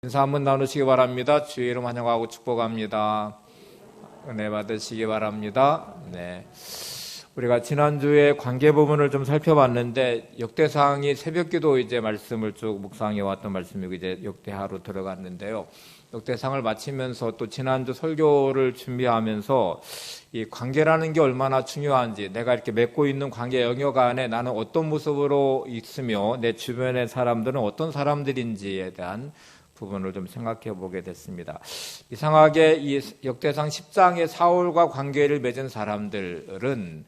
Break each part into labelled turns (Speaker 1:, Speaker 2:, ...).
Speaker 1: 인사 한번 나누시기 바랍니다. 주의 이름 환영하고 축복합니다. 은혜 받으시기 바랍니다. 네. 우리가 지난주에 관계 부분을 좀 살펴봤는데, 역대상이 새벽기도 이제 말씀을 쭉 묵상해 왔던 말씀이고, 이제 역대하로 들어갔는데요. 역대상을 마치면서 또 지난주 설교를 준비하면서 이 관계라는 게 얼마나 중요한지, 내가 이렇게 맺고 있는 관계 영역 안에 나는 어떤 모습으로 있으며 내 주변의 사람들은 어떤 사람들인지에 대한 부분을 좀 생각해 보게 됐습니다. 이상하게 이 역대상 10장의 사울과 관계를 맺은 사람들은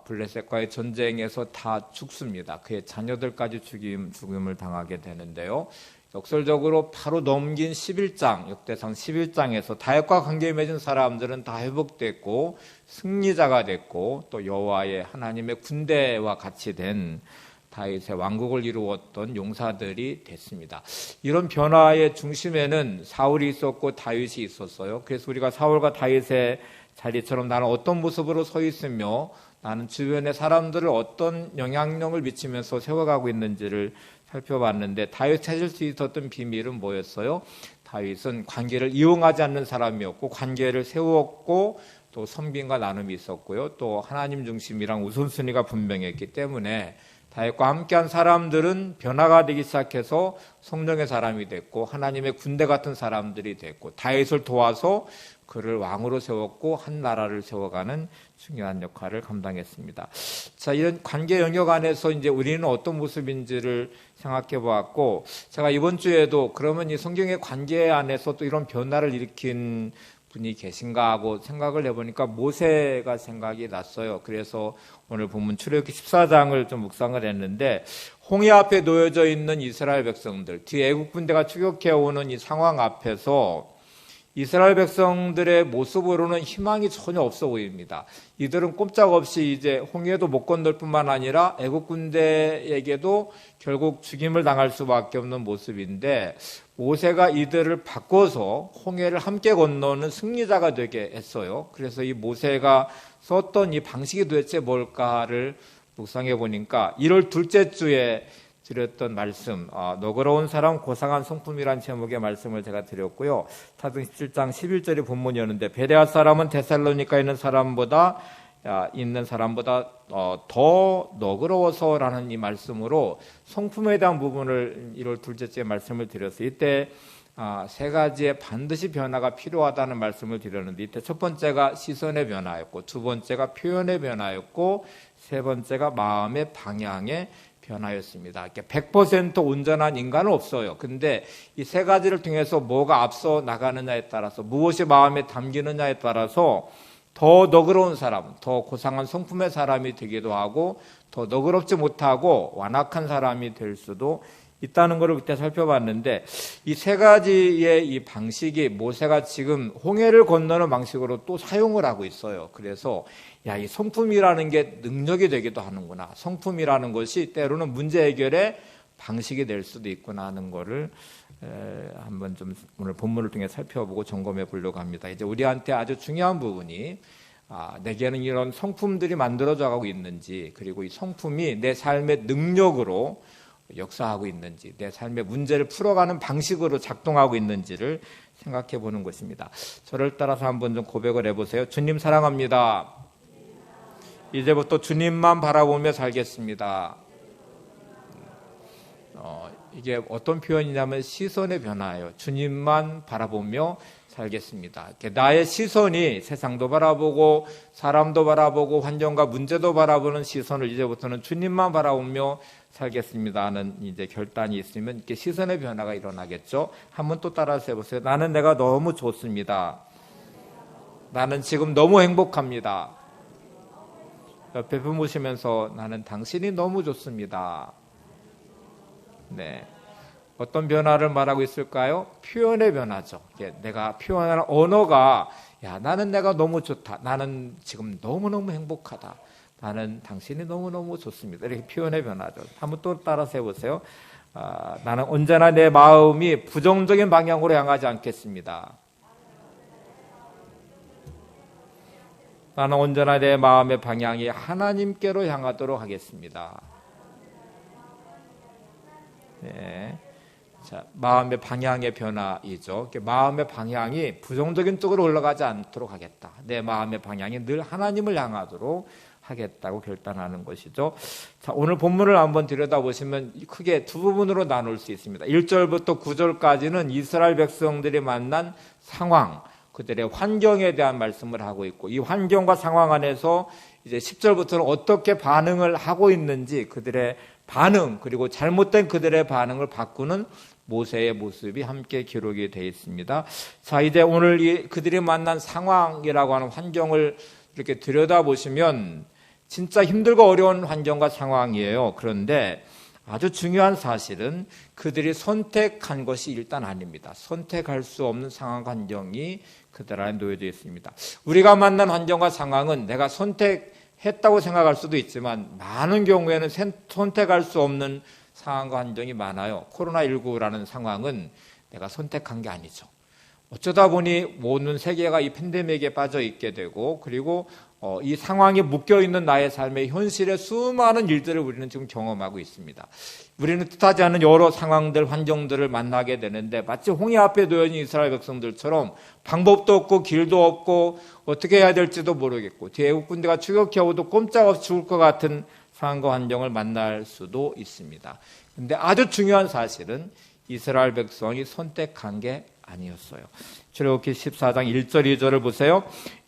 Speaker 1: 블레셋과의 전쟁에서 다 죽습니다. 그의 자녀들까지 죽임을 당하게 되는데요. 역설적으로 바로 넘긴 11장, 역대상 11장에서 다윗과 관계 맺은 사람들은 다 회복됐고 승리자가 됐고 또 여호와의 하나님의 군대와 같이 된 다윗의 왕국을 이루었던 용사들이 됐습니다. 이런 변화의 중심에는 사울이 있었고 다윗이 있었어요. 그래서 우리가 사울과 다윗의 자리처럼 나는 어떤 모습으로 서 있으며 나는 주변의 사람들을 어떤 영향력을 미치면서 세워가고 있는지를 살펴봤는데, 다윗 찾을 수 있었던 비밀은 뭐였어요? 다윗은 관계를 이용하지 않는 사람이었고 관계를 세웠고 또 선빈과 나눔이 있었고요. 또 하나님 중심이랑 우선순위가 분명했기 때문에 다윗과 함께한 사람들은 변화가 되기 시작해서 성령의 사람이 됐고 하나님의 군대 같은 사람들이 됐고 다윗을 도와서 그를 왕으로 세웠고 한 나라를 세워가는 중요한 역할을 감당했습니다. 자, 이런 관계 영역 안에서 이제 우리는 어떤 모습인지를 생각해 보았고, 제가 이번 주에도 그러면 이 성경의 관계 안에서 또 이런 변화를 일으킨 분이 계신가 하고 생각을 해보니까 모세가 생각이 났어요. 그래서 오늘 본문 출애굽기 14장을 좀 묵상을 했는데, 홍해 앞에 놓여져 있는 이스라엘 백성들, 뒤에 애국 군대가 추격해오는 이 상황 앞에서 이스라엘 백성들의 모습으로는 희망이 전혀 없어 보입니다. 이들은 꼼짝없이 이제 홍해도 못 건널 뿐만 아니라 애국 군대에게도 결국 죽임을 당할 수밖에 없는 모습인데, 모세가 이들을 바꿔서 홍해를 함께 건너는 승리자가 되게 했어요. 그래서 이 모세가 썼던 이 방식이 도대체 뭘까를 묵상해 보니까 1월 둘째 주에 드렸던 말씀, 너그러운 사람 고상한 성품이란 제목의 말씀을 제가 드렸고요. 사도행 17장 11절이 본문이었는데, 베레아 사람은 데살로니카에 있는 사람보다 더 너그러워서라는 이 말씀으로 성품에 대한 부분을 1월 둘째 주에 말씀을 드렸어요. 이때 세 가지의 반드시 변화가 필요하다는 말씀을 드렸는데, 이때 첫 번째가 시선의 변화였고, 두 번째가 표현의 변화였고, 세 번째가 마음의 방향의 변화였습니다. 100% 온전한 인간은 없어요. 근데 이 세 가지를 통해서 뭐가 앞서 나가느냐에 따라서, 무엇이 마음에 담기느냐에 따라서 더 너그러운 사람, 더 고상한 성품의 사람이 되기도 하고, 더 너그럽지 못하고 완악한 사람이 될 수도 있다는 것을 그때 살펴봤는데, 이 세 가지의 이 방식이 모세가 지금 홍해를 건너는 방식으로 또 사용을 하고 있어요. 그래서 이 성품이라는 게 능력이 되기도 하는구나. 성품이라는 것이 때로는 문제 해결의 방식이 될 수도 있구나 하는 거를 한번 좀 오늘 본문을 통해 살펴보고 점검해 보려고 합니다. 이제 우리한테 아주 중요한 부분이 내게는 이런 성품들이 만들어져 가고 있는지, 그리고 이 성품이 내 삶의 능력으로 역사하고 있는지, 내 삶의 문제를 풀어가는 방식으로 작동하고 있는지를 생각해 보는 것입니다. 저를 따라서 한번 좀 고백을 해보세요. 주님 사랑합니다. 이제부터 주님만 바라보며 살겠습니다. 이게 어떤 표현이냐면 시선의 변화예요. 주님만 바라보며 살겠습니다. 나의 시선이 세상도 바라보고 사람도 바라보고 환경과 문제도 바라보는 시선을 이제부터는 주님만 바라보며 살겠습니다 하는 이제 결단이 있으면 이렇게 시선의 변화가 일어나겠죠. 한번 또 따라서 해보세요. 나는 내가 너무 좋습니다. 나는 지금 너무 행복합니다. 옆에 보시면서 나는 당신이 너무 좋습니다. 네. 어떤 변화를 말하고 있을까요? 표현의 변화죠. 내가 표현하는 언어가, 나는 내가 너무 좋다. 나는 지금 너무너무 행복하다. 나는 당신이 너무너무 좋습니다. 이렇게 표현의 변화죠. 한번 또 따라서 해보세요. 나는 언제나 내 마음이 부정적인 방향으로 향하지 않겠습니다. 나는 언제나 내 마음의 방향이 하나님께로 향하도록 하겠습니다. 네. 자, 마음의 방향의 변화이죠. 마음의 방향이 부정적인 쪽으로 올라가지 않도록 하겠다. 내 마음의 방향이 늘 하나님을 향하도록 하겠다고 결단하는 것이죠. 자, 오늘 본문을 한번 들여다보시면 크게 두 부분으로 나눌 수 있습니다. 1절부터 9절까지는 이스라엘 백성들이 만난 상황, 그들의 환경에 대한 말씀을 하고 있고, 이 환경과 상황 안에서 이제 10절부터는 어떻게 반응을 하고 있는지, 그들의 반응, 그리고 잘못된 그들의 반응을 바꾸는 모세의 모습이 함께 기록이 되어 있습니다. 자, 이제 오늘 그들이 만난 상황이라고 하는 환경을 이렇게 들여다보시면 진짜 힘들고 어려운 환경과 상황이에요. 그런데 아주 중요한 사실은 그들이 선택한 것이 일단 아닙니다. 선택할 수 없는 상황 환경이 그들 안에 놓여져 있습니다. 우리가 만난 환경과 상황은 내가 선택했다고 생각할 수도 있지만 많은 경우에는 선택할 수 없는 상황과 환경이 많아요. 코로나19라는 상황은 내가 선택한 게 아니죠. 어쩌다 보니 모든 세계가 이 팬데믹에 빠져 있게 되고, 그리고 이 상황에 묶여있는 나의 삶의 현실의 수많은 일들을 우리는 지금 경험하고 있습니다. 우리는 뜻하지 않은 여러 상황들, 환경들을 만나게 되는데 마치 홍해 앞에 놓여 있는 이스라엘 백성들처럼 방법도 없고 길도 없고 어떻게 해야 될지도 모르겠고 뒤에 애국 군대가 추격해오도 꼼짝없이 죽을 것 같은 상황과 환경을 만날 수도 있습니다. 그런데 아주 중요한 사실은 이스라엘 백성이 선택한 게 아니었어요. 출애굽기 14장 1절 2절을 보세요.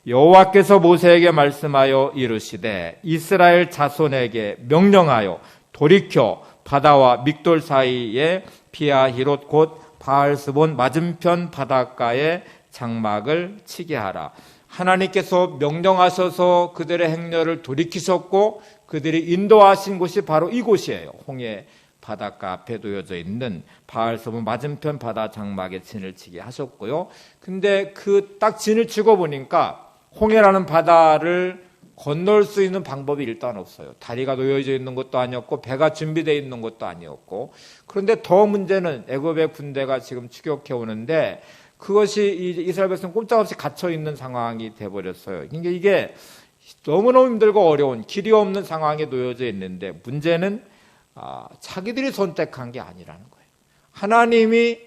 Speaker 1: 여호와께서 모세에게 말씀하여 이르시되 이스라엘 자손에게 명령하여 돌이켜 바다와 믹돌 사이에 피하히롯 곧 바알스본 맞은편 바닷가에 장막을 치게 하라. 하나님께서 명령하셔서 그들의 행렬을 돌이키셨고 그들이 인도하신 곳이 바로 이곳이에요. 홍해 바닷가 앞에 놓여져 있는 바알스본 맞은편 바다 장막에 진을 치게 하셨고요. 근데 그 딱 진을 치고 보니까 홍해라는 바다를 건널 수 있는 방법이 일단 없어요. 다리가 놓여져 있는 것도 아니었고 배가 준비되어 있는 것도 아니었고, 그런데 더 문제는 애굽의 군대가 지금 추격해 오는데 그것이 이스라엘 백성 꼼짝없이 갇혀 있는 상황이 돼버렸어요. 그러니까 이게 너무너무 힘들고 어려운 길이 없는 상황에 놓여져 있는데 문제는 자기들이 선택한 게 아니라는 거예요. 하나님이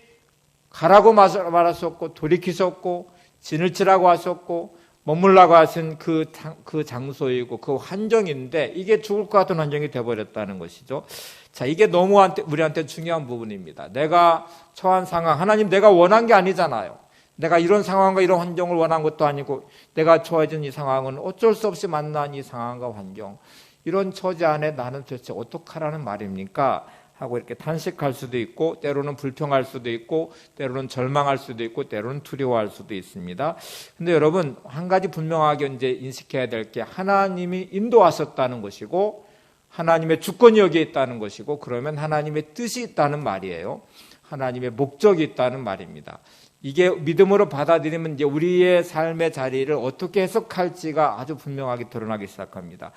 Speaker 1: 가라고 말하셨고 돌이키셨고 진을 치라고 하셨고 머물라고 하신 그 장소이고 그 환경인데 이게 죽을 것 같은 환경이 되어버렸다는 것이죠. 자, 이게 너무 우리한테 중요한 부분입니다. 내가 처한 상황, 하나님 내가 원한 게 아니잖아요. 내가 이런 상황과 이런 환경을 원한 것도 아니고 내가 처해진 이 상황은 어쩔 수 없이 만난 이 상황과 환경, 이런 처지 안에 나는 도대체 어떡하라는 말입니까? 하고 이렇게 탄식할 수도 있고 때로는 불평할 수도 있고 때로는 절망할 수도 있고 때로는 두려워할 수도 있습니다. 근데 여러분 한 가지 분명하게 이제 인식해야 될 게 하나님이 인도하셨다는 것이고 하나님의 주권이 여기에 있다는 것이고 그러면 하나님의 뜻이 있다는 말이에요. 하나님의 목적이 있다는 말입니다. 이게 믿음으로 받아들이면 이제 우리의 삶의 자리를 어떻게 해석할지가 아주 분명하게 드러나기 시작합니다.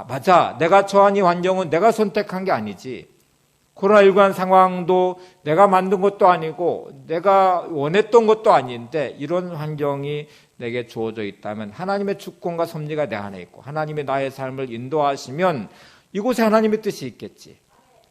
Speaker 1: 맞아. 내가 처한 이 환경은 내가 선택한 게 아니지. 코로나19한 상황도 내가 만든 것도 아니고 내가 원했던 것도 아닌데 이런 환경이 내게 주어져 있다면 하나님의 주권과 섭리가 내 안에 있고 하나님의 나의 삶을 인도하시면 이곳에 하나님의 뜻이 있겠지.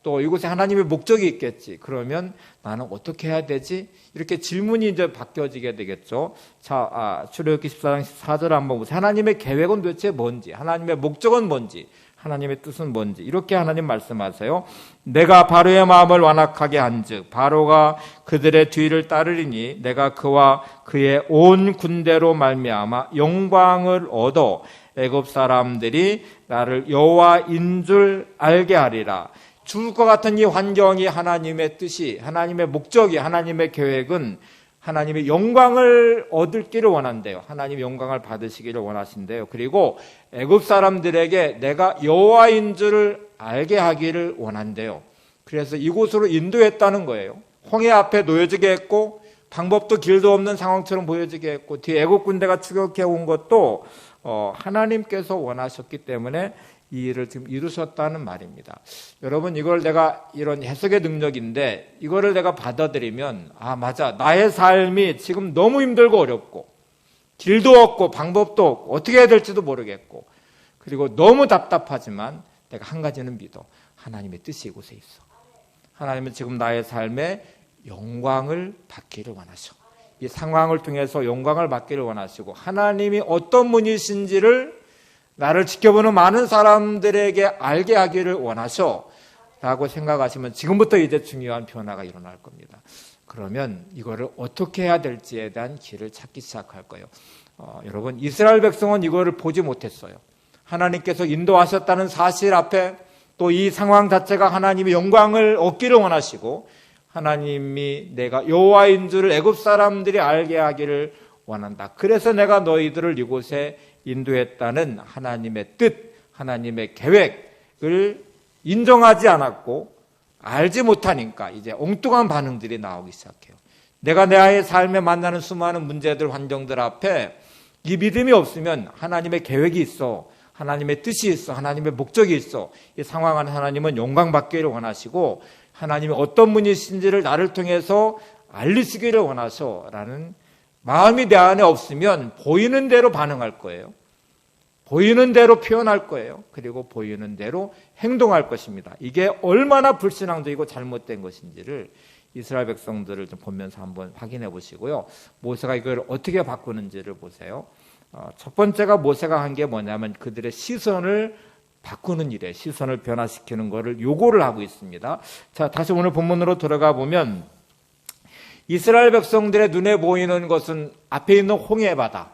Speaker 1: 또 이곳에 하나님의 목적이 있겠지. 그러면 나는 어떻게 해야 되지? 이렇게 질문이 이제 바뀌어지게 되겠죠. 자, 출애굽기 14장 4절 한번 보세요. 하나님의 계획은 도대체 뭔지, 하나님의 목적은 뭔지, 하나님의 뜻은 뭔지 이렇게 하나님 말씀하세요. 내가 바로의 마음을 완악하게 한즉 바로가 그들의 뒤를 따르리니 내가 그와 그의 온 군대로 말미암아 영광을 얻어 애굽 사람들이 나를 여호와인 줄 알게 하리라. 죽을 것 같은 이 환경이 하나님의 뜻이, 하나님의 목적이, 하나님의 계획은 하나님의 영광을 얻기를 원한대요. 하나님의 영광을 받으시기를 원하신대요. 그리고 애굽 사람들에게 내가 여호와인 줄을 알게 하기를 원한대요. 그래서 이곳으로 인도했다는 거예요. 홍해 앞에 놓여지게 했고 방법도 길도 없는 상황처럼 보여지게 했고 뒤에 애굽 군대가 추격해 온 것도 하나님께서 원하셨기 때문에 이 일을 지금 이루셨다는 말입니다. 여러분 이걸 내가 이런 해석의 능력인데 이거를 내가 받아들이면 맞아. 나의 삶이 지금 너무 힘들고 어렵고 길도 없고 방법도 없고 어떻게 해야 될지도 모르겠고 그리고 너무 답답하지만 내가 한 가지는 믿어. 하나님의 뜻이 이곳에 있어. 하나님은 지금 나의 삶에 영광을 받기를 원하셔. 이 상황을 통해서 영광을 받기를 원하시고 하나님이 어떤 분이신지를 나를 지켜보는 많은 사람들에게 알게 하기를 원하셔 라고 생각하시면 지금부터 이제 중요한 변화가 일어날 겁니다. 그러면 이거를 어떻게 해야 될지에 대한 길을 찾기 시작할 거예요. 여러분, 이스라엘 백성은 이거를 보지 못했어요. 하나님께서 인도하셨다는 사실 앞에 또 이 상황 자체가 하나님의 영광을 얻기를 원하시고 하나님이 내가 여호와인 줄을 애굽 사람들이 알게 하기를 원한다. 그래서 내가 너희들을 이곳에 인도했다는 하나님의 뜻, 하나님의 계획을 인정하지 않았고 알지 못하니까 이제 엉뚱한 반응들이 나오기 시작해요. 내가 내 삶에 만나는 수많은 문제들, 환경들 앞에 이 믿음이 없으면 하나님의 계획이 있어, 하나님의 뜻이 있어, 하나님의 목적이 있어. 이 상황 안에 하나님은 영광받기를 원하시고 하나님이 어떤 분이신지를 나를 통해서 알리시기를 원하셔라는 마음이 내 안에 없으면 보이는 대로 반응할 거예요. 보이는 대로 표현할 거예요. 그리고 보이는 대로 행동할 것입니다. 이게 얼마나 불신앙적이고 잘못된 것인지를 이스라엘 백성들을 좀 보면서 한번 확인해 보시고요. 모세가 이걸 어떻게 바꾸는지를 보세요. 첫 번째가 모세가 한 게 뭐냐면 그들의 시선을 바꾸는 일에 시선을 변화시키는 것을 요구를 하고 있습니다. 자, 다시 오늘 본문으로 들어가 보면 이스라엘 백성들의 눈에 보이는 것은 앞에 있는 홍해 바다,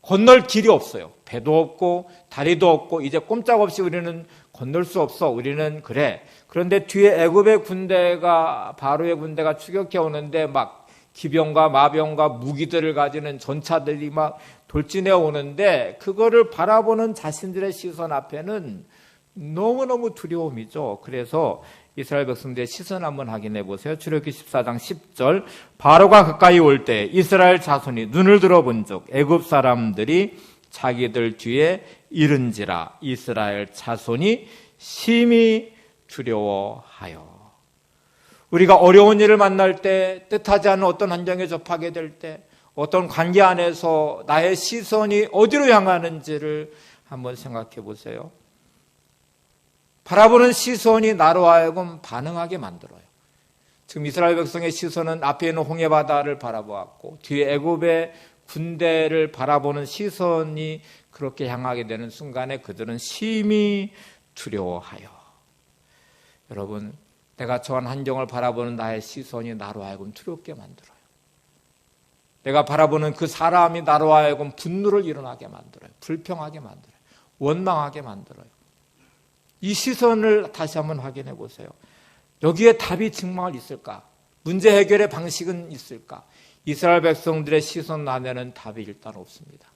Speaker 1: 건널 길이 없어요. 배도 없고 다리도 없고 이제 꼼짝없이 우리는 건널 수 없어. 우리는 그래. 그런데 뒤에 애굽의 군대가 바로의 군대가 추격해 오는데 막 기병과 마병과 무기들을 가지는 전차들이 막 돌진해 오는데 그거를 바라보는 자신들의 시선 앞에는 너무너무 두려움이죠. 그래서 이스라엘 백성들의 시선 한번 확인해 보세요. 출애굽기 14장 10절 바로가 가까이 올 때 이스라엘 자손이 눈을 들어본 적 애굽 사람들이 자기들 뒤에 이른지라 이스라엘 자손이 심히 두려워하여. 우리가 어려운 일을 만날 때, 뜻하지 않은 어떤 환경에 접하게 될 때, 어떤 관계 안에서 나의 시선이 어디로 향하는지를 한번 생각해 보세요. 바라보는 시선이 나로 하여금 반응하게 만들어요. 지금 이스라엘 백성의 시선은 앞에 있는 홍해바다를 바라보았고 뒤에 애굽의 군대를 바라보는 시선이 그렇게 향하게 되는 순간에 그들은 심히 두려워하여. 여러분, 내가 처한 환경을 바라보는 나의 시선이 나로 하여금 두렵게 만들어요. 내가 바라보는 그 사람이 나로 하여금 분노를 일어나게 만들어요. 불평하게 만들어요. 원망하게 만들어요. 이 시선을 다시 한번 확인해 보세요. 여기에 답이 정말 있을까? 문제 해결의 방식은 있을까? 이스라엘 백성들의 시선 안에는 답이 일단 없습니다.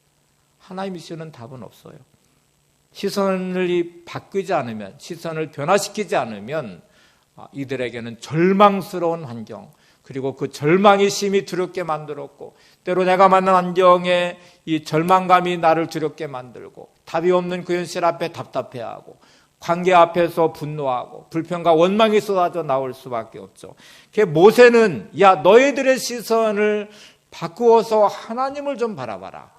Speaker 1: 하나님이 주시는 답은 없어요. 시선을 바꾸지 않으면, 시선을 변화시키지 않으면 이들에게는 절망스러운 환경, 그리고 그 절망이 심히 두렵게 만들었고 때로 내가 만난 환경에 이 절망감이 나를 두렵게 만들고 답이 없는 그 현실 앞에 답답해하고 관계 앞에서 분노하고 불평과 원망이 쏟아져 나올 수밖에 없죠. 모세는 야 너희들의 시선을 바꾸어서 하나님을 좀 바라봐라.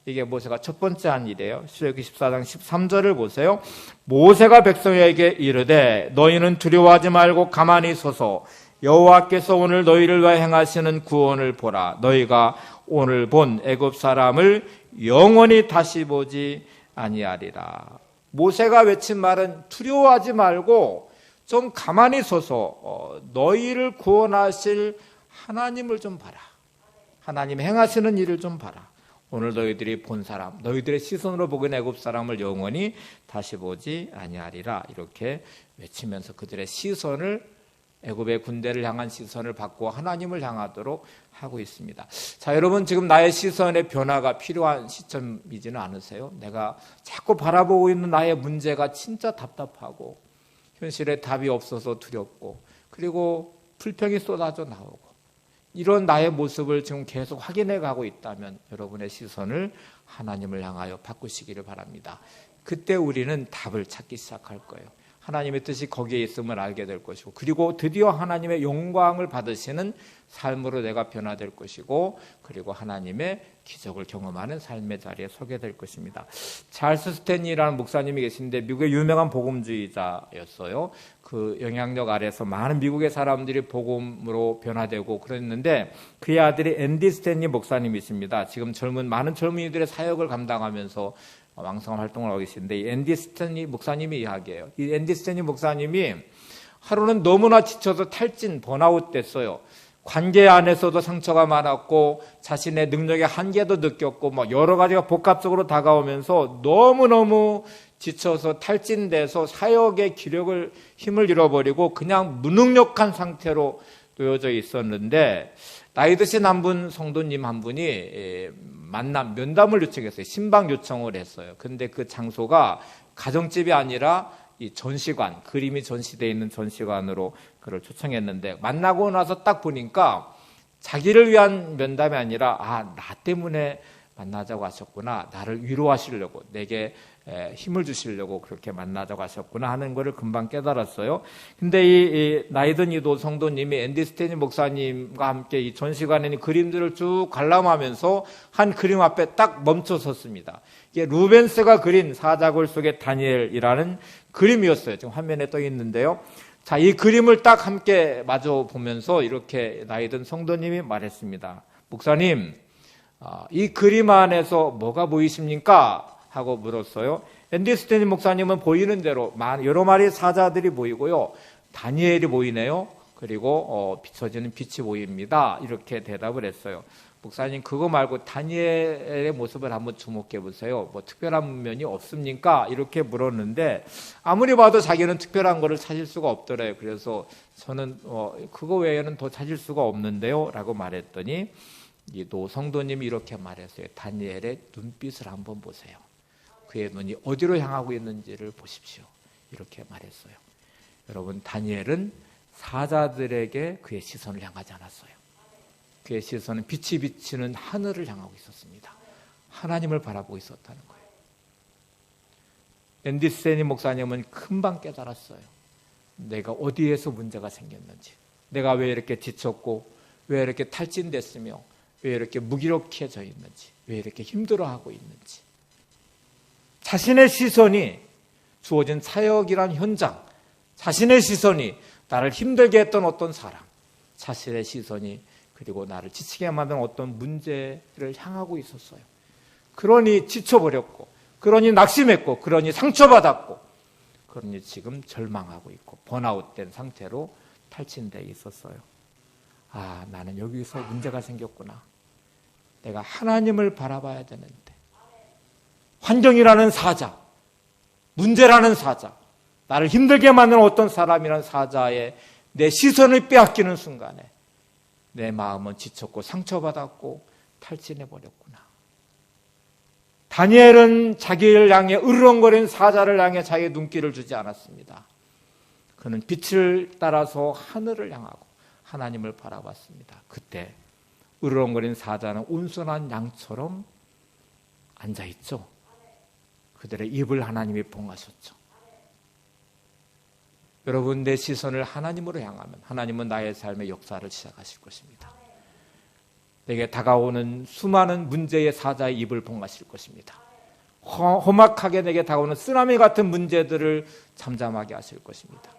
Speaker 1: 이게 모세가 첫 번째 한 일이에요. 출애굽기 14장 13절을 보세요. 모세가 백성에게 이르되 너희는 두려워하지 말고 가만히 서서 여호와께서 오늘 너희를 위하여 행하시는 구원을 보라. 너희가 오늘 본 애굽 사람을 영원히 다시 보지 아니하리라. 모세가 외친 말은 두려워하지 말고 좀 가만히 서서 너희를 구원하실 하나님을 좀 봐라. 하나님 행하시는 일을 좀 봐라. 오늘 너희들이 본 사람, 너희들의 시선으로 보긴 애굽 사람을 영원히 다시 보지 아니하리라. 이렇게 외치면서 그들의 시선을 애굽의 군대를 향한 시선을 바꾸어 하나님을 향하도록 하고 있습니다. 자, 여러분 지금 나의 시선의 변화가 필요한 시점이지는 않으세요? 내가 자꾸 바라보고 있는 나의 문제가 진짜 답답하고 현실에 답이 없어서 두렵고 그리고 불평이 쏟아져 나오고 이런 나의 모습을 지금 계속 확인해 가고 있다면 여러분의 시선을 하나님을 향하여 바꾸시기를 바랍니다. 그때 우리는 답을 찾기 시작할 거예요. 하나님의 뜻이 거기에 있음을 알게 될 것이고, 그리고 드디어 하나님의 영광을 받으시는 삶으로 내가 변화될 것이고, 그리고 하나님의 기적을 경험하는 삶의 자리에 서게 될 것입니다. 찰스 스탠리라는 목사님이 계신데 미국의 유명한 복음주의자였어요. 그 영향력 아래서 많은 미국의 사람들이 복음으로 변화되고 그랬는데, 그의 아들이 앤디 스탠리 목사님이십니다. 지금 많은 젊은이들의 사역을 감당하면서 왕성한 활동을 하고 계신데, 이 앤디 스탠리 목사님이 이야기해요. 이 앤디 스탠리 목사님이 하루는 너무나 지쳐서 탈진, 번아웃 됐어요. 관계 안에서도 상처가 많았고 자신의 능력의 한계도 느꼈고 여러 가지가 복합적으로 다가오면서 너무너무 지쳐서 탈진돼서 사역의 힘을 잃어버리고 그냥 무능력한 상태로 놓여져 있었는데, 나이 드신 한 분, 성도님 한 분이 면담을 요청했어요. 신방 요청을 했어요. 근데 그 장소가 가정집이 아니라 이 전시관, 그림이 전시되어 있는 전시관으로 그를 초청했는데, 만나고 나서 딱 보니까 자기를 위한 면담이 아니라 나 때문에 만나자고 하셨구나, 나를 위로하시려고, 내게 힘을 주시려고 그렇게 만나자고 하셨구나 하는 것을 금방 깨달았어요. 근데 이 나이든 이도 성도님이 앤디 스탠리 목사님과 함께 이 전시관에 있는 그림들을 쭉 관람하면서 한 그림 앞에 딱 멈춰 섰습니다. 이게 루벤스가 그린 사자굴 속의 다니엘이라는 그림이었어요. 지금 화면에 떠 있는데요. 자, 이 그림을 딱 함께 마주 보면서 이렇게 나이든 성도님이 말했습니다. 목사님, 이 그림 안에서 뭐가 보이십니까? 하고 물었어요. 앤디 스탠리 목사님은 보이는 대로 여러 마리의 사자들이 보이고요, 다니엘이 보이네요. 그리고 비춰지는 빛이 보입니다. 이렇게 대답을 했어요. 목사님, 그거 말고 다니엘의 모습을 한번 주목해 보세요. 특별한 면이 없습니까? 이렇게 물었는데, 아무리 봐도 자기는 특별한 거를 찾을 수가 없더래요. 그래서 저는 그거 외에는 더 찾을 수가 없는데요 라고 말했더니, 이 노성도님이 이렇게 말했어요. 다니엘의 눈빛을 한번 보세요. 그의 눈이 어디로 향하고 있는지를 보십시오. 이렇게 말했어요. 여러분, 다니엘은 사자들에게 그의 시선을 향하지 않았어요. 그의 시선은 빛이 비치는 하늘을 향하고 있었습니다. 하나님을 바라보고 있었다는 거예요. 앤디 스탠리 목사님은 금방 깨달았어요. 내가 어디에서 문제가 생겼는지, 내가 왜 이렇게 지쳤고, 왜 이렇게 탈진됐으며, 왜 이렇게 무기력해져 있는지, 왜 이렇게 힘들어하고 있는지. 자신의 시선이 주어진 사역이란 현장, 자신의 시선이 나를 힘들게 했던 어떤 사람, 자신의 시선이 그리고 나를 지치게 만든 어떤 문제를 향하고 있었어요. 그러니 지쳐버렸고, 그러니 낙심했고, 그러니 상처받았고, 그러니 지금 절망하고 있고 번아웃된 상태로 탈진되어 있었어요. 나는 여기서 문제가 생겼구나. 내가 하나님을 바라봐야 되는데, 환경이라는 사자, 문제라는 사자, 나를 힘들게 만드는 어떤 사람이라는 사자에 내 시선을 빼앗기는 순간에 내 마음은 지쳤고 상처받았고 탈진해버렸구나. 다니엘은 자기를 향해 으르렁거리는 사자를 향해 자기의 눈길을 주지 않았습니다. 그는 빛을 따라서 하늘을 향하고 하나님을 바라봤습니다. 그때 으르렁거리는 사자는 온순한 양처럼 앉아있죠. 그들의 입을 하나님이 봉하셨죠. 여러분, 내 시선을 하나님으로 향하면 하나님은 나의 삶의 역사를 시작하실 것입니다. 내게 다가오는 수많은 문제의 사자의 입을 봉하실 것입니다. 험악하게 내게 다가오는 쓰나미 같은 문제들을 잠잠하게 하실 것입니다.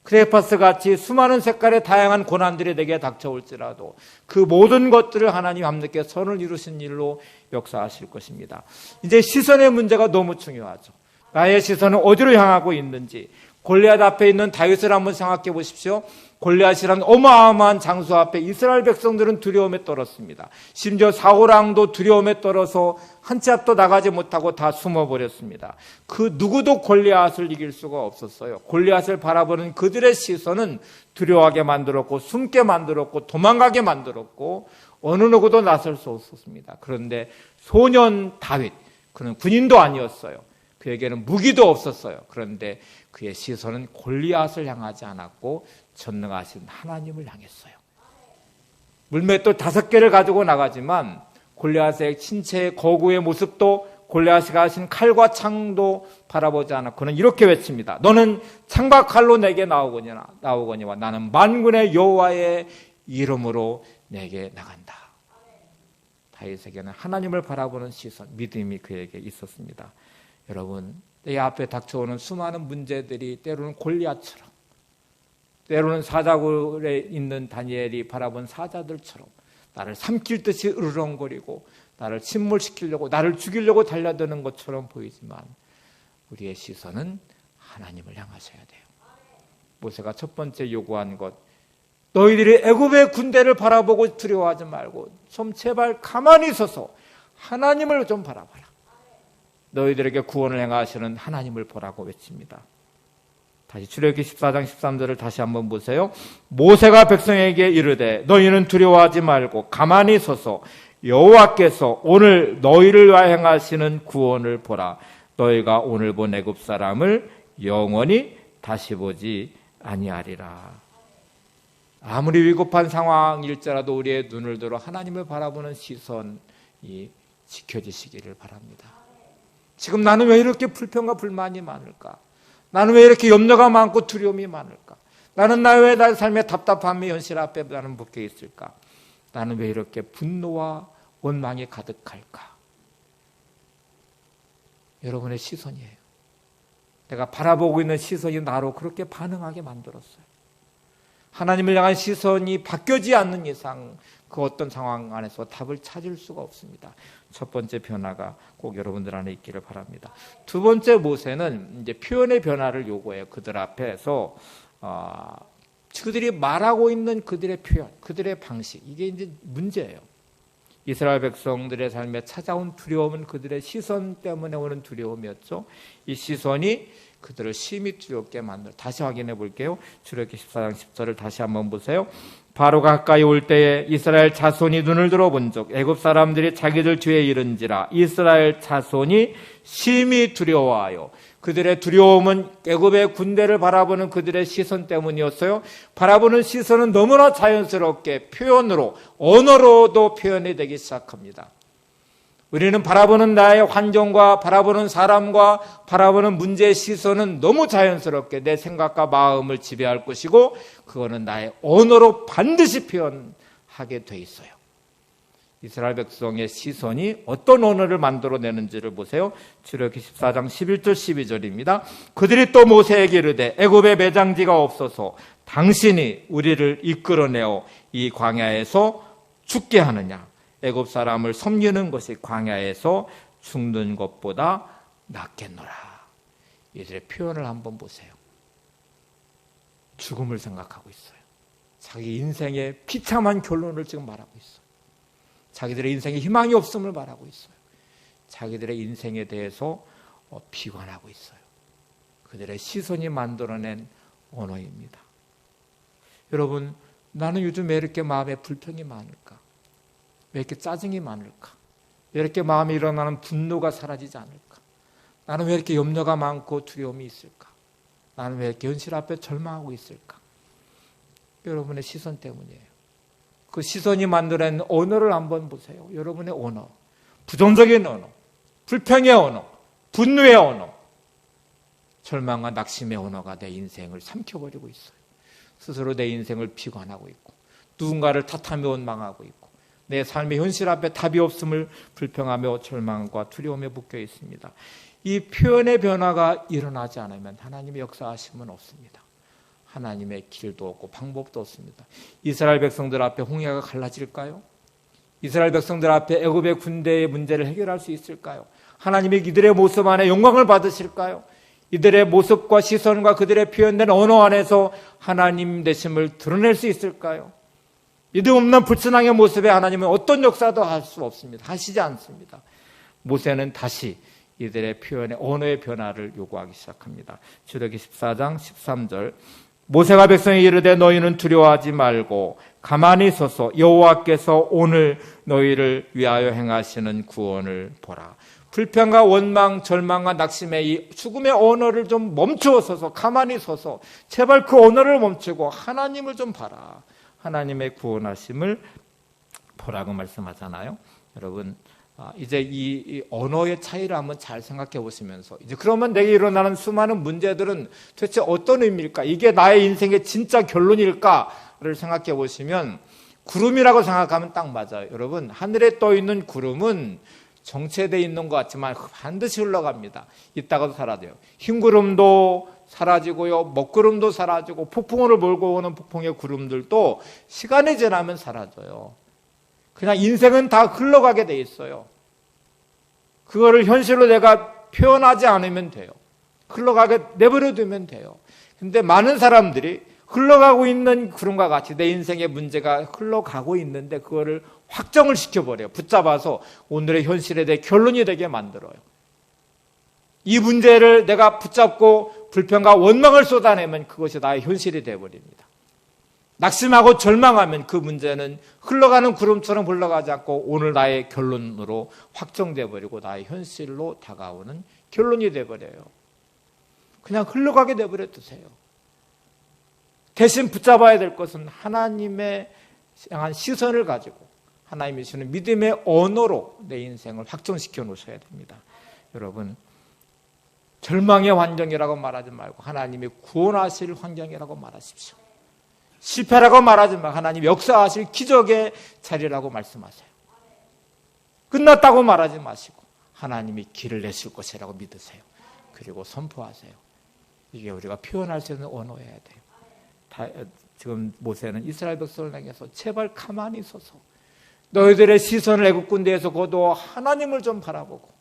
Speaker 1: 크레파스 같이 수많은 색깔의 다양한 고난들이 내게 닥쳐올지라도 그 모든 것들을 하나님 함께 선을 이루신 일로 역사하실 것입니다. 이제 시선의 문제가 너무 중요하죠. 나의 시선은 어디로 향하고 있는지. 골리앗 앞에 있는 다윗을 한번 생각해 보십시오. 골리앗이란 어마어마한 장수 앞에 이스라엘 백성들은 두려움에 떨었습니다. 심지어 사울왕도 두려움에 떨어서 한 치 앞도 나가지 못하고 다 숨어버렸습니다. 그 누구도 골리앗을 이길 수가 없었어요. 골리앗을 바라보는 그들의 시선은 두려워하게 만들었고, 숨게 만들었고, 도망가게 만들었고, 어느 누구도 나설 수 없었습니다. 그런데 소년 다윗, 그는 군인도 아니었어요. 그에게는 무기도 없었어요. 그런데 그의 시선은 골리앗을 향하지 않았고 전능하신 하나님을 향했어요. 물맷돌 5개를 가지고 나가지만 골리앗의 신체의 거구의 모습도 골리앗이 가진 칼과 창도 바라보지 않아 그는 이렇게 외칩니다. 너는 창과 칼로 내게 나오거니와 나는 만군의 여호와의 이름으로 내게 나간다. 다윗에게는 하나님을 바라보는 시선, 믿음이 그에게 있었습니다. 여러분, 내 앞에 닥쳐오는 수많은 문제들이 때로는 골리앗처럼, 때로는 사자굴에 있는 다니엘이 바라본 사자들처럼 나를 삼킬 듯이 으르렁거리고 나를 침몰시키려고, 나를 죽이려고 달려드는 것처럼 보이지만 우리의 시선은 하나님을 향하셔야 돼요. 모세가 첫 번째 요구한 것, 너희들이 애굽의 군대를 바라보고 두려워하지 말고 좀 제발 가만히 서서 하나님을 좀 바라봐라. 너희들에게 구원을 행하시는 하나님을 보라고 외칩니다. 다시 출애굽기 14장 13절을 다시 한번 보세요. 모세가 백성에게 이르되 너희는 두려워하지 말고 가만히 서서 여호와께서 오늘 너희를 위하여 행하시는 구원을 보라. 너희가 오늘 본 애굽 사람을 영원히 다시 보지 아니하리라. 아무리 위급한 상황일지라도 우리의 눈을 들어 하나님을 바라보는 시선이 지켜지시기를 바랍니다. 지금 나는 왜 이렇게 불평과 불만이 많을까? 나는 왜 이렇게 염려가 많고 두려움이 많을까? 나는 왜 나의 삶의 답답함이 현실 앞에 나는 묶여 있을까? 나는 왜 이렇게 분노와 원망이 가득할까? 여러분의 시선이에요. 내가 바라보고 있는 시선이 나로 그렇게 반응하게 만들었어요. 하나님을 향한 시선이 바뀌지 않는 이상 그 어떤 상황 안에서 답을 찾을 수가 없습니다. 첫 번째 변화가 꼭 여러분들 안에 있기를 바랍니다. 두 번째 모세는 이제 표현의 변화를 요구해요. 그들 앞에서 그들이 말하고 있는 그들의 표현, 그들의 방식, 이게 이제 문제예요. 이스라엘 백성들의 삶에 찾아온 두려움은 그들의 시선 때문에 오는 두려움이었죠. 이 시선이 그들을 심히 두렵게 만들어. 다시 확인해 볼게요. 출애굽기 14장 10절을 다시 한번 보세요. 바로가 가까이 올 때에 이스라엘 자손이 눈을 들어 본즉 애굽 사람들이 자기들 뒤에 이른지라. 이스라엘 자손이 심히 두려워하여. 그들의 두려움은 애굽의 군대를 바라보는 그들의 시선 때문이었어요. 바라보는 시선은 너무나 자연스럽게 표현으로, 언어로도 표현이 되기 시작합니다. 우리는 바라보는 나의 환경과 바라보는 사람과 바라보는 문제의 시선은 너무 자연스럽게 내 생각과 마음을 지배할 것이고 그거는 나의 언어로 반드시 표현하게 돼 있어요. 이스라엘 백성의 시선이 어떤 언어를 만들어내는지를 보세요. 출애굽기 14장 11절 12절입니다. 그들이 또 모세에게 이르되 애굽에 매장지가 없어서 당신이 우리를 이끌어내어 이 광야에서 죽게 하느냐. 애굽 사람을 섬기는 것이 광야에서 죽는 것보다 낫겠노라. 이들의 표현을 한번 보세요. 죽음을 생각하고 있어요. 자기 인생의 비참한 결론을 지금 말하고 있어요. 자기들의 인생에 희망이 없음을 말하고 있어요. 자기들의 인생에 대해서 비관하고 있어요. 그들의 시선이 만들어낸 언어입니다. 여러분, 나는 요즘 왜 이렇게 마음에 불평이 많을까? 왜 이렇게 짜증이 많을까? 왜 이렇게 마음에 일어나는 분노가 사라지지 않을까? 나는 왜 이렇게 염려가 많고 두려움이 있을까? 나는 왜 이렇게 현실 앞에 절망하고 있을까? 여러분의 시선 때문이에요. 그 시선이 만들어낸 언어를 한번 보세요. 여러분의 언어, 부정적인 언어, 불평의 언어, 분노의 언어, 절망과 낙심의 언어가 내 인생을 삼켜버리고 있어요. 스스로 내 인생을 비관하고 있고 누군가를 탓하며 원망하고 있고 내 삶의 현실 앞에 답이 없음을 불평하며 절망과 두려움에 묶여 있습니다. 이 표현의 변화가 일어나지 않으면 하나님의 역사하심은 없습니다. 하나님의 길도 없고 방법도 없습니다. 이스라엘 백성들 앞에 홍해가 갈라질까요? 이스라엘 백성들 앞에 애굽의 군대의 문제를 해결할 수 있을까요? 하나님이 이들의 모습 안에 영광을 받으실까요? 이들의 모습과 시선과 그들의 표현된 언어 안에서 하나님 되심을 드러낼 수 있을까요? 이들 없는 불신앙의 모습에 하나님은 어떤 역사도 할 수 없습니다. 하시지 않습니다. 모세는 다시 이들의 표현의 언어의 변화를 요구하기 시작합니다. 출애굽기 14장 13절 모세가 백성에게 이르되 너희는 두려워하지 말고 가만히 서서 여호와께서 오늘 너희를 위하여 행하시는 구원을 보라. 불평과 원망, 절망과 낙심의 이 죽음의 언어를 좀 멈추어서서 가만히 서서 제발 그 언어를 멈추고 하나님을 좀 봐라. 하나님의 구원하심을 보라고 말씀하잖아요. 여러분, 이제 이 언어의 차이를 한번 잘 생각해 보시면서 이제 그러면 내게 일어나는 수많은 문제들은 도대체 어떤 의미일까? 이게 나의 인생의 진짜 결론일까를 생각해 보시면 구름이라고 생각하면 딱 맞아요. 여러분, 하늘에 떠 있는 구름은 정체되어 있는 것 같지만 반드시 흘러갑니다. 있다가도 사라져요. 흰 구름도 사라지고요, 먹구름도 사라지고 폭풍우를 몰고 오는 폭풍의 구름들도 시간이 지나면 사라져요. 그냥 인생은 다 흘러가게 돼 있어요. 그거를 현실로 내가 표현하지 않으면 돼요. 흘러가게 내버려 두면 돼요. 근데 많은 사람들이 흘러가고 있는 구름과 같이 내 인생의 문제가 흘러가고 있는데 그거를 확정을 시켜버려요. 붙잡아서 오늘의 현실에 대해 결론이 되게 만들어요. 이 문제를 내가 붙잡고 불평과 원망을 쏟아내면 그것이 나의 현실이 되어버립니다. 낙심하고 절망하면 그 문제는 흘러가는 구름처럼 흘러가지 않고 오늘 나의 결론으로 확정되어 버리고 나의 현실로 다가오는 결론이 되어버려요. 그냥 흘러가게 되어버려 두세요. 대신 붙잡아야 될 것은 하나님의 향한 시선을 가지고 하나님이 주시는 믿음의 언어로 내 인생을 확정시켜 놓으셔야 됩니다. 여러분, 절망의 환경이라고 말하지 말고 하나님이 구원하실 환경이라고 말하십시오. 실패라고 말하지 말고 하나님 역사하실 기적의 자리라고 말씀하세요. 끝났다고 말하지 마시고 하나님이 길을 내실 것이라고 믿으세요. 그리고 선포하세요. 이게 우리가 표현할 수 있는 언어여야 돼요. 지금 모세는 이스라엘 백성을 향해서 제발 가만히 있어서 너희들의 시선을 애굽 군대에서 거두어 하나님을 좀 바라보고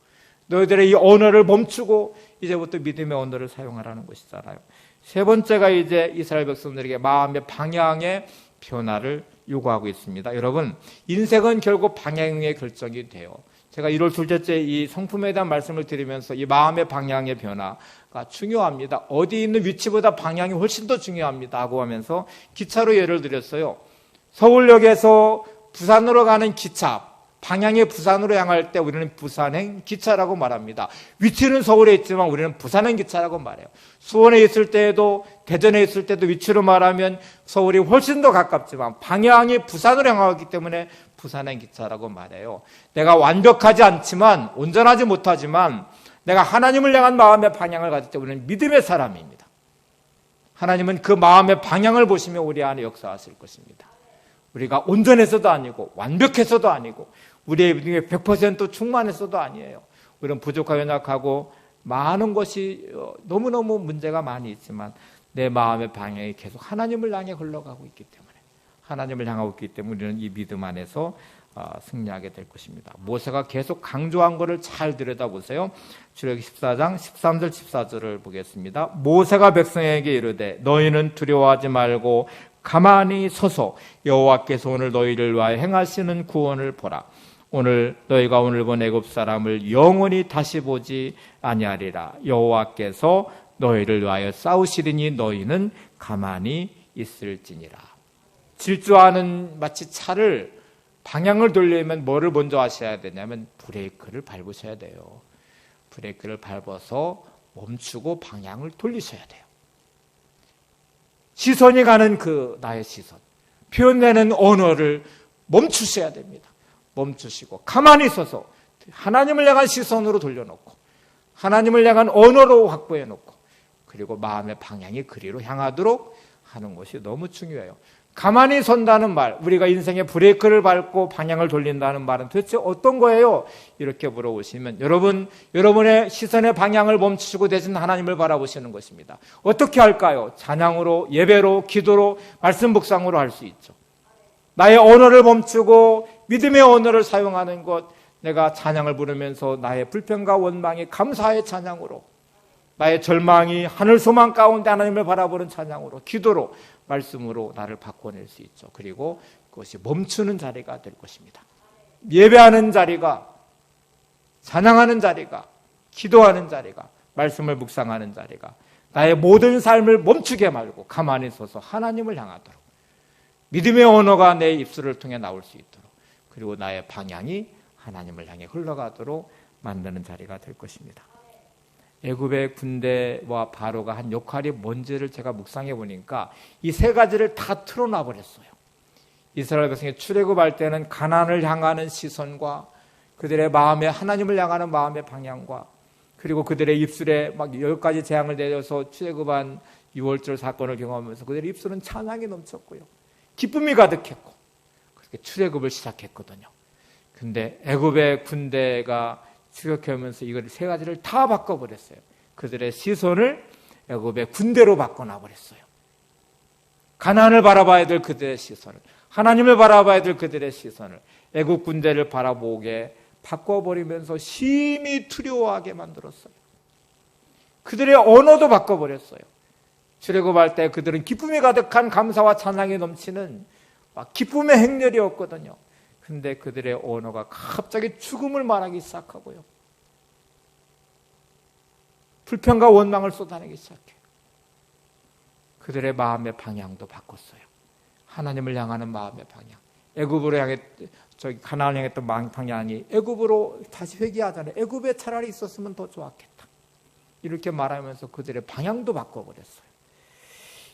Speaker 1: 너희들의 이 언어를 멈추고 이제부터 믿음의 언어를 사용하라는 것이잖아요. 세 번째가 이제 이스라엘 백성들에게 마음의 방향의 변화를 요구하고 있습니다. 여러분, 인생은 결국 방향의 결정이 돼요. 제가 1월 둘째째 이 성품에 대한 말씀을 드리면서 이 마음의 방향의 변화가 중요합니다. 어디 있는 위치보다 방향이 훨씬 더 중요합니다 하고 하면서 기차로 예를 들었어요. 서울역에서 부산으로 가는 기차, 방향이 부산으로 향할 때 우리는 부산행 기차라고 말합니다. 위치는 서울에 있지만 우리는 부산행 기차라고 말해요. 수원에 있을 때에도 대전에 있을 때도 위치로 말하면 서울이 훨씬 더 가깝지만 방향이 부산으로 향하기 때문에 부산행 기차라고 말해요. 내가 완벽하지 않지만 온전하지 못하지만 내가 하나님을 향한 마음의 방향을 가질 때 우리는 믿음의 사람입니다. 하나님은 그 마음의 방향을 보시며 우리 안에 역사하실 것입니다. 우리가 온전해서도 아니고 완벽해서도 아니고 우리의 믿음이 100% 충만해서도 아니에요. 우리는 부족하고 연약하고 많은 것이 너무너무 문제가 많이 있지만 내 마음의 방향이 계속 하나님을 향해 흘러가고 있기 때문에 하나님을 향하고 있기 때문에 우리는 이 믿음 안에서 승리하게 될 것입니다. 모세가 계속 강조한 것을 잘 들여다보세요. 출애굽기 14장 13절 14절을 보겠습니다. 모세가 백성에게 이르되 너희는 두려워하지 말고 가만히 서서 여호와께서 오늘 너희를 위하여 행하시는 구원을 보라. 오늘 너희가 오늘 본 애굽 사람을 영원히 다시 보지 아니하리라. 여호와께서 너희를 위하여 싸우시리니 너희는 가만히 있을지니라. 질주하는 마치 차를 방향을 돌리려면 뭐를 먼저 하셔야 되냐면 브레이크를 밟으셔야 돼요. 브레이크를 밟아서 멈추고 방향을 돌리셔야 돼요. 시선이 가는 그 나의 시선, 표현되는 언어를 멈추셔야 됩니다. 멈추시고 가만히 있어서 하나님을 향한 시선으로 돌려놓고 하나님을 향한 언어로 확보해놓고 그리고 마음의 방향이 그리로 향하도록 하는 것이 너무 중요해요. 가만히 선다는 말, 우리가 인생의 브레이크를 밟고 방향을 돌린다는 말은 도대체 어떤 거예요? 이렇게 물어보시면 여러분의 시선의 방향을 멈추시고 대신 하나님을 바라보시는 것입니다. 어떻게 할까요? 찬양으로, 예배로, 기도로, 말씀 묵상으로 할 수 있죠. 나의 언어를 멈추고 믿음의 언어를 사용하는 것, 내가 찬양을 부르면서 나의 불평과 원망이 감사의 찬양으로, 나의 절망이 하늘 소망 가운데 하나님을 바라보는 찬양으로, 기도로, 말씀으로 나를 바꿔낼 수 있죠. 그리고 그것이 멈추는 자리가 될 것입니다. 예배하는 자리가, 찬양하는 자리가, 기도하는 자리가, 말씀을 묵상하는 자리가 나의 모든 삶을 멈추게 말고 가만히 서서 하나님을 향하도록 믿음의 언어가 내 입술을 통해 나올 수 있도록 그리고 나의 방향이 하나님을 향해 흘러가도록 만드는 자리가 될 것입니다. 애굽의 군대와 바로가 한 역할이 뭔지를 제가 묵상해 보니까 이 세 가지를 다 틀어놔 버렸어요. 이스라엘 백성이 출애굽할 때는 가나안을 향하는 시선과 그들의 마음에 하나님을 향하는 마음의 방향과 그리고 그들의 입술에 막 10가지 재앙을 내려서 출애굽한 6월절 사건을 경험하면서 그들의 입술은 찬양이 넘쳤고요. 기쁨이 가득했고 그렇게 출애굽을 시작했거든요. 근데 애굽의 군대가 추격하면서 이걸 세 가지를 다 바꿔버렸어요. 그들의 시선을 애굽의 군대로 바꿔놔버렸어요. 가나안을 바라봐야 될 그들의 시선을, 하나님을 바라봐야 될 그들의 시선을 애굽 군대를 바라보게 바꿔버리면서 심히 두려워하게 만들었어요. 그들의 언어도 바꿔버렸어요. 출애굽할 때 그들은 기쁨이 가득한 감사와 찬양이 넘치는 기쁨의 행렬이었거든요. 근데 그들의 언어가 갑자기 죽음을 말하기 시작하고요. 불평과 원망을 쏟아내기 시작해요. 그들의 마음의 방향도 바꿨어요. 하나님을 향하는 마음의 방향. 애굽으로 향해 가나안을 향했던 방향이 애굽으로 다시 회귀하잖아요. 애굽에 차라리 있었으면 더 좋았겠다. 이렇게 말하면서 그들의 방향도 바꿔버렸어요.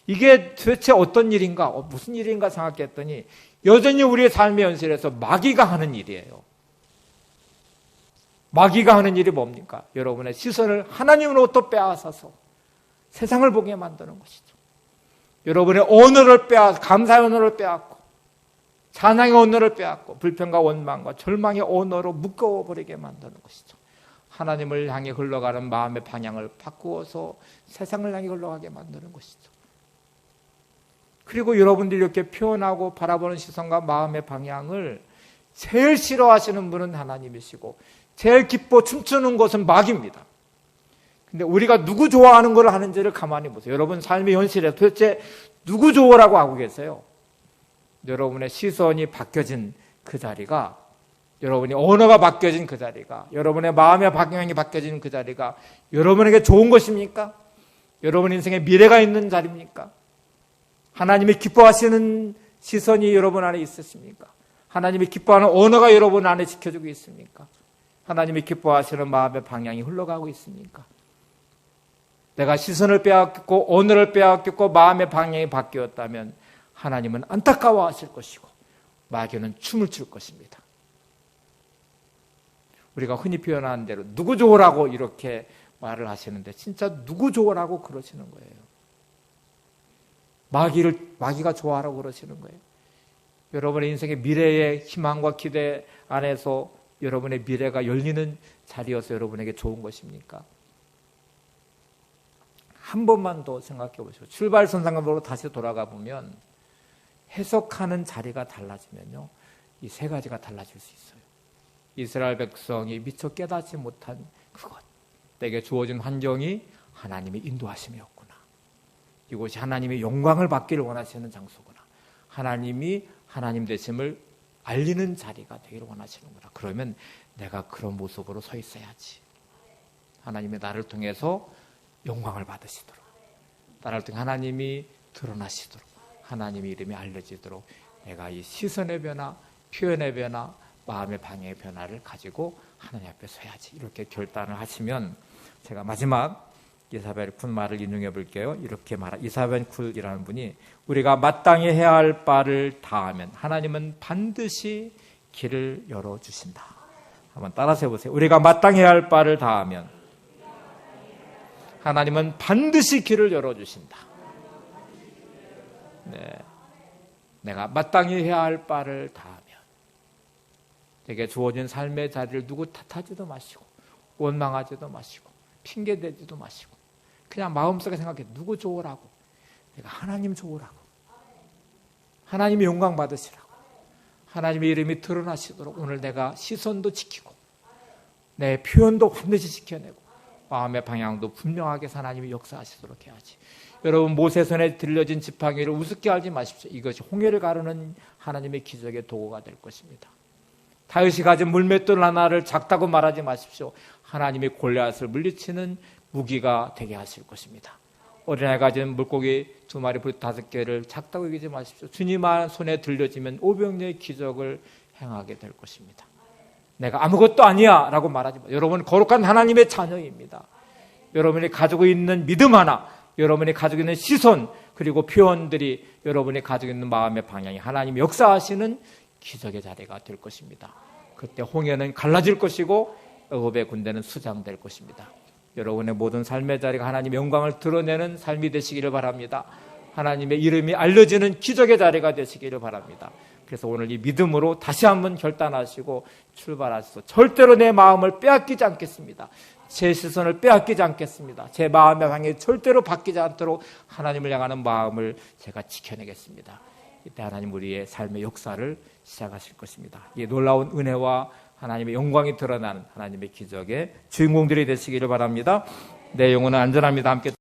Speaker 1: 이게 도대체 어떤 일인가, 무슨 일인가 생각했더니 여전히 우리의 삶의 현실에서 마귀가 하는 일이에요. 마귀가 하는 일이 뭡니까? 여러분의 시선을 하나님으로부터 빼앗아서 세상을 보게 만드는 것이죠. 여러분의 언어를 감사의 언어를 빼앗고 찬양의 언어를 빼앗고 불평과 원망과 절망의 언어로 묶어버리게 만드는 것이죠. 하나님을 향해 흘러가는 마음의 방향을 바꾸어서 세상을 향해 흘러가게 만드는 것이죠. 그리고 여러분들이 이렇게 표현하고 바라보는 시선과 마음의 방향을 제일 싫어하시는 분은 하나님이시고 제일 기뻐 춤추는 것은 마귀입니다. 근데 우리가 누구 좋아하는 걸 하는지를 가만히 보세요. 여러분 삶의 현실에 도대체 누구 좋으라고 하고 계세요? 여러분의 시선이 바뀌어진 그 자리가, 여러분의 언어가 바뀌어진 그 자리가, 여러분의 마음의 방향이 바뀌어진 그 자리가 여러분에게 좋은 것입니까? 여러분 인생에 미래가 있는 자리입니까? 하나님이 기뻐하시는 시선이 여러분 안에 있으십니까? 하나님이 기뻐하는 언어가 여러분 안에 지켜주고 있습니까? 하나님이 기뻐하시는 마음의 방향이 흘러가고 있습니까? 내가 시선을 빼앗겼고 언어를 빼앗겼고 마음의 방향이 바뀌었다면 하나님은 안타까워하실 것이고 마귀는 춤을 출 것입니다. 우리가 흔히 표현하는 대로 누구 좋으라고 이렇게 말을 하시는데 진짜 누구 좋으라고 그러시는 거예요. 마귀가 좋아하라고 그러시는 거예요. 여러분의 인생의 미래의 희망과 기대 안에서 여러분의 미래가 열리는 자리여서 여러분에게 좋은 것입니까? 한 번만 더 생각해 보시고 출발선상으로 다시 돌아가 보면 해석하는 자리가 달라지면요, 이 세 가지가 달라질 수 있어요. 이스라엘 백성이 미처 깨닫지 못한 그것, 내게 주어진 환경이 하나님의 인도하심이었구나. 이곳이 하나님의 영광을 받기를 원하시는 장소구나. 하나님이 하나님 되심을 알리는 자리가 되기를 원하시는구나. 그러면 내가 그런 모습으로 서 있어야지. 하나님이 나를 통해서 영광을 받으시도록, 나를 통해 하나님이 드러나시도록, 하나님의 이름이 알려지도록 내가 이 시선의 변화, 표현의 변화, 마음의 방향의 변화를 가지고 하나님 앞에 서야지. 이렇게 결단을 하시면, 제가 마지막 이사벨 쿤 말을 인용해 볼게요. 이렇게 이사벨 쿤이라는 분이 우리가 마땅히 해야 할 바를 다하면 하나님은 반드시 길을 열어주신다. 한번 따라서 해보세요. 우리가 마땅히 해야 할 바를 다하면 하나님은 반드시 길을 열어주신다. 네. 내가 마땅히 해야 할 바를 다하면, 내게 주어진 삶의 자리를 누구 탓하지도 마시고 원망하지도 마시고 핑계대지도 마시고 그냥 마음속에 생각해. 누구 좋으라고? 내가 하나님 좋으라고, 하나님의 영광 받으시라고, 하나님의 이름이 드러나시도록 오늘 내가 시선도 지키고 내 표현도 반드시 지켜내고 마음의 방향도 분명하게 하나님이 역사하시도록 해야지. 여러분, 모세손에 들려진 지팡이를 우습게 알지 마십시오. 이것이 홍해를 가르는 하나님의 기적의 도구가 될 것입니다. 다윗이 가진 물맷돌 하나를 작다고 말하지 마십시오. 하나님이 골리앗을 물리치는 무기가 되게 하실 것입니다. 어린아이 가진 물고기 2마리, 불 5개를 작다고 여기지 마십시오. 주님 손에 들려지면 오병이의 기적을 행하게 될 것입니다. 내가 아무것도 아니야 라고 말하지 마십시오. 여러분 거룩한 하나님의 자녀입니다. 여러분이 가지고 있는 믿음 하나, 여러분이 가지고 있는 시선, 그리고 표현들이 여러분이 가지고 있는 마음의 방향이 하나님이 역사하시는 기적의 자리가 될 것입니다. 그때 홍해는 갈라질 것이고 애굽의 군대는 수장될 것입니다. 여러분의 모든 삶의 자리가 하나님의 영광을 드러내는 삶이 되시기를 바랍니다. 하나님의 이름이 알려지는 기적의 자리가 되시기를 바랍니다. 그래서 오늘 이 믿음으로 다시 한번 결단하시고 출발하셔서 절대로 내 마음을 빼앗기지 않겠습니다. 제 시선을 빼앗기지 않겠습니다. 제 마음의 방향이 절대로 바뀌지 않도록 하나님을 향하는 마음을 제가 지켜내겠습니다. 이때 하나님 우리의 삶의 역사를 시작하실 것입니다. 이 놀라운 은혜와 하나님의 영광이 드러나는 하나님의 기적의 주인공들이 되시기를 바랍니다. 내 영혼은 안전합니다. 함께